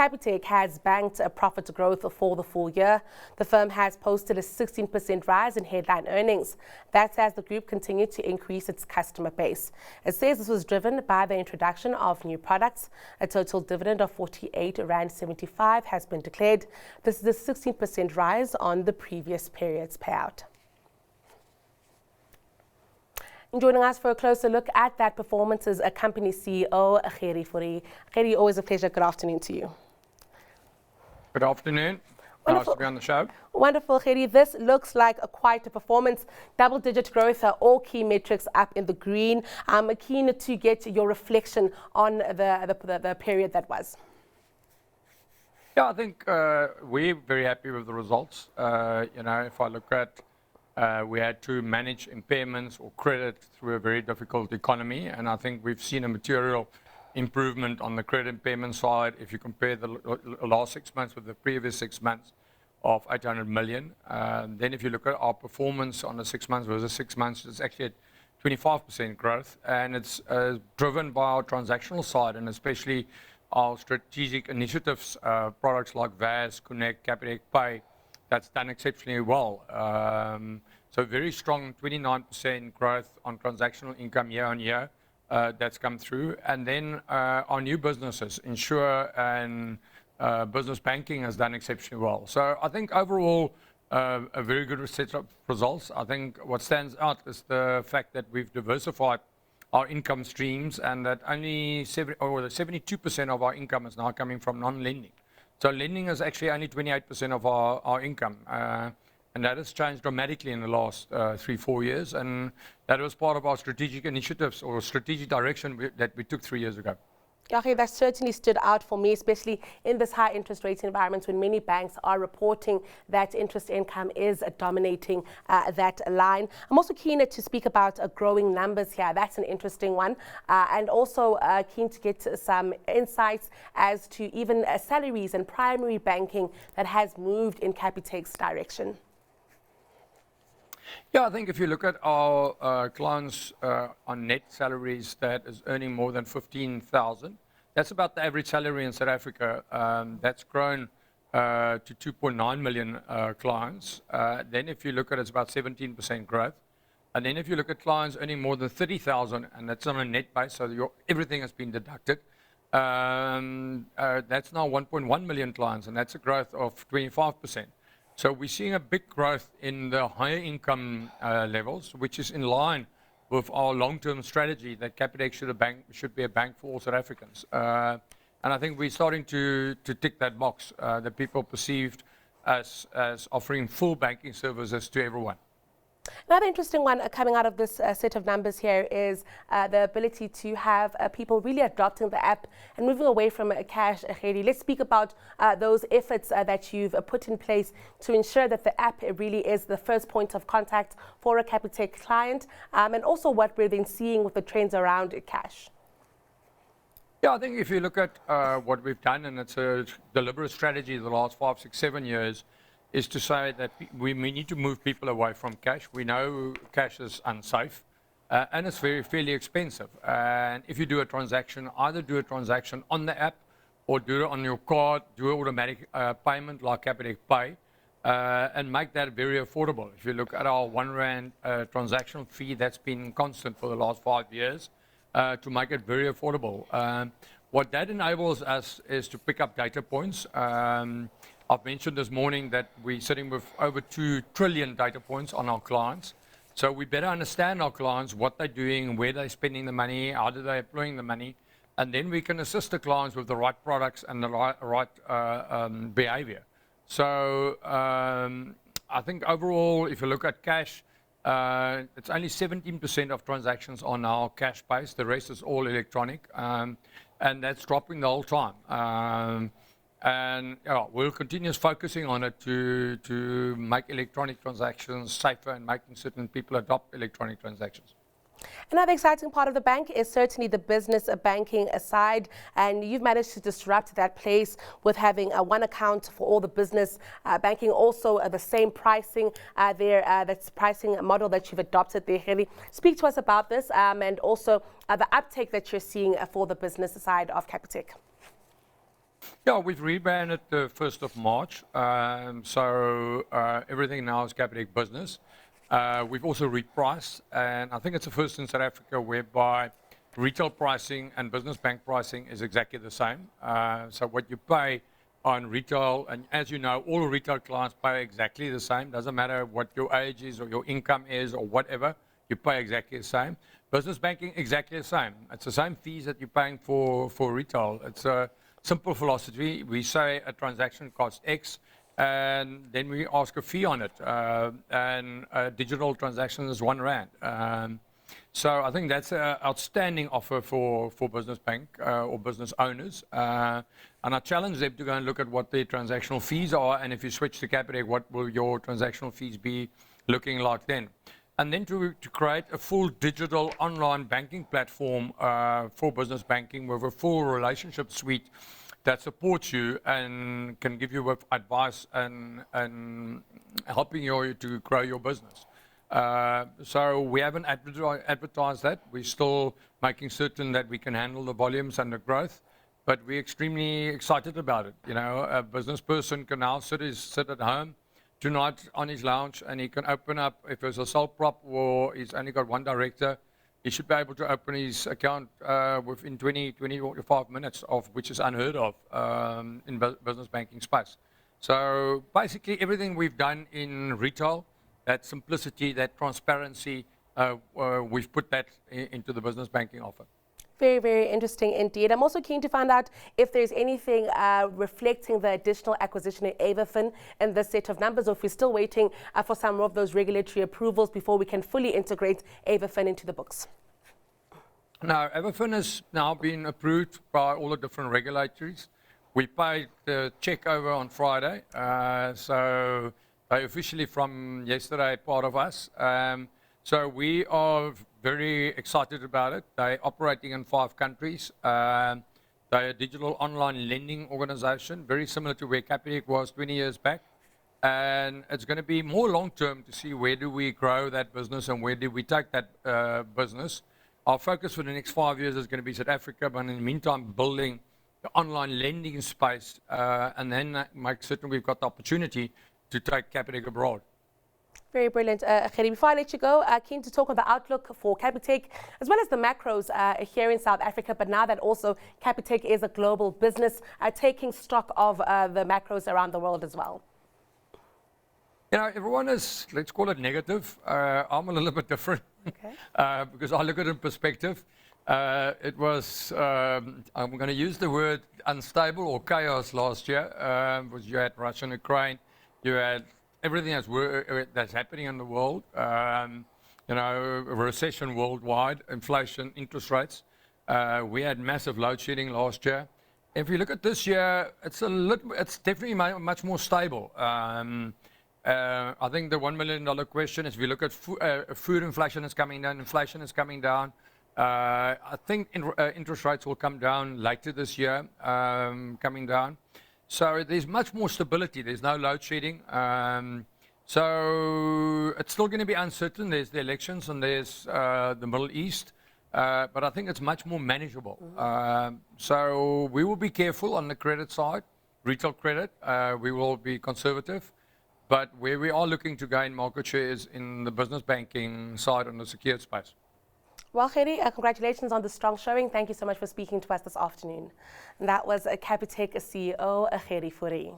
Capitec has banked a profit growth for the full year. The firm has posted a 16% rise in headline earnings. That's as the group continued to increase its customer base. It says this was driven by the introduction of new products. A total dividend of 48.75 has been declared. This is a 16% rise on the previous period's payout. Joining us for a closer look at that performance is a company CEO, Gerrie Fourie. Gerrie, always a pleasure. Good afternoon to you. Good afternoon. Wonderful. Nice to be on the show. Wonderful, Gerrie. This looks like quite a performance. Double-digit growth, all key metrics up in the green. I'm keen to get your reflection on the period that was. Yeah, I think we're very happy with the results. If I look at we had to manage impairments or credit through a very difficult economy, and I think we've seen a material improvement on the credit impairment side if you compare the last 6 months with the previous 6 months of 800 million. Then if you look at our performance on the 6 months versus 6 months, it's actually at 25% growth, and it's driven by our transactional side and especially our strategic initiatives, products like VAS, Connect, Capitec Pay, that's done exceptionally well. So very strong 29% growth on transactional income year on year that's come through. And then our new businesses, Insure and Business Banking, has done exceptionally well. So I think overall a very good set of results. I think what stands out is the fact that we've diversified our income streams and that only 72% of our income is now coming from non-lending. So lending is actually only 28% of our income, and that has changed dramatically in the last 3-4 years, and that was part of our strategic initiatives or strategic direction that we took 3 years ago. Okay, that certainly stood out for me, especially in this high interest rate environment when many banks are reporting that interest income is dominating that line. I'm also keen to speak about growing numbers here. That's an interesting one. And also keen to get some insights as to even salaries and primary banking that has moved in Capitec's direction. Yeah, I think if you look at our clients on net salaries that is earning more than 15,000, that's about the average salary in South Africa. That's grown to 2.9 million clients. Then if you look at it's about 17% growth. And then if you look at clients earning more than 30,000, and that's on a net base, so everything has been deducted, that's now 1.1 million clients, and that's a growth of 25%. So we're seeing a big growth in the higher income levels, which is in line with our long-term strategy that Capitec should be a bank for all South Africans. And I think we're starting to tick that box, that people perceived as offering full banking services to everyone. Another interesting one coming out of this set of numbers here is the ability to have people really adopting the app and moving away from cash. Let's speak about those efforts that you've put in place to ensure that the app really is the first point of contact for a Capitec client, and also what we've been seeing with the trends around cash. Yeah, I think if you look at what we've done, and it's a deliberate strategy the last 5, 6, 7 years, is to say that we need to move people away from cash. We know cash is unsafe and it's fairly expensive. And if you do a transaction, either do a transaction on the app or do it on your card, do an automatic payment like Capitec Pay, and make that very affordable. If you look at our R1 transactional fee, that's been constant for the last 5 years to make it very affordable. What that enables us is to pick up data points. I've mentioned this morning that we're sitting with over 2 trillion data points on our clients. So we better understand our clients, what they're doing, where they're spending the money, how do they employing the money, and then we can assist the clients with the right products and the right behavior. So I think overall, if you look at cash, it's only 17% of transactions are now cash-based. The rest is all electronic, and that's dropping the whole time. And we'll continue focusing on it to make electronic transactions safer and making certain people adopt electronic transactions. Another exciting part of the bank is certainly the business banking side, and you've managed to disrupt that place with having one account for all the business banking, also the same pricing there, that's pricing model that you've adopted there, Gerrie. Speak to us about this and also the uptake that you're seeing for the business side of Capitec. Yeah, we've rebranded the 1st of March, so everything now is Capitec Business. We've also repriced, and I think it's the first in South Africa whereby retail pricing and business bank pricing is exactly the same. So what you pay on retail, and as you know, all retail clients pay exactly the same. Doesn't matter what your age is or your income is or whatever, you pay exactly the same. Business banking, exactly the same. It's the same fees that you're paying for retail. It's a simple philosophy. We say a transaction costs X, and then we ask a fee on it. And a digital transaction is R1. So I think that's an outstanding offer for business bank or business owners. And I challenge them to go and look at what their transactional fees are, and if you switch to Capitec, what will your transactional fees be looking like then? And then to create a full digital online banking platform for business banking with a full relationship suite that supports you and can give you with advice and helping you to grow your business. So we haven't advertised that. We're still making certain that we can handle the volumes and the growth, but we're extremely excited about it. You know, a business person can now sit at home tonight on his lounge, and he can open up, if there's a sole prop or he's only got one director, he should be able to open his account within 25 minutes, of which is unheard of in business banking space. So basically everything we've done in retail, that simplicity, that transparency, we've put that into the business banking offer. Very, very interesting indeed. I'm also keen to find out if there's anything reflecting the additional acquisition of AvaFin in this set of numbers, or if we're still waiting for some of those regulatory approvals before we can fully integrate AvaFin into the books. Now, AvaFin has now been approved by all the different regulators. We paid the check over on Friday, so they officially from yesterday part of us. So we are very excited about it. They're operating in 5 countries. They're a digital online lending organization, very similar to where Capitec was 20 years back. And it's going to be more long-term to see where do we grow that business and where do we take that business. Our focus for the next 5 years is going to be South Africa, but in the meantime, building the online lending space, and then make certain we've got the opportunity to take Capitec abroad. Very brilliant. Gerrie, before I let you go, keen to talk on the outlook for Capitec, as well as the macros here in South Africa, but now that also Capitec is a global business, taking stock of the macros around the world as well. You know, everyone is, let's call it negative. I'm a little bit different, okay. Because I look at it in perspective. It was, I'm going to use the word unstable or chaos last year, because you had Russia and Ukraine, you had everything that's happening in the world, you know, a recession worldwide, inflation, interest rates. We had massive load shedding last year. If you look at this year, it's definitely much more stable. I think the $1 million question is, if you look at food inflation is coming down, inflation is coming down. I think interest rates will come down later this year, coming down. So there's much more stability. There's no load shedding. So it's still going to be uncertain. There's the elections and there's the Middle East. But I think it's much more manageable. So we will be careful on the credit side, retail credit. We will be conservative. But where we are looking to gain market share is in the business banking side on the secured space. Well, Gerrie, congratulations on the strong showing. Thank you so much for speaking to us this afternoon. And that was Capitec CEO Gerrie Fourie.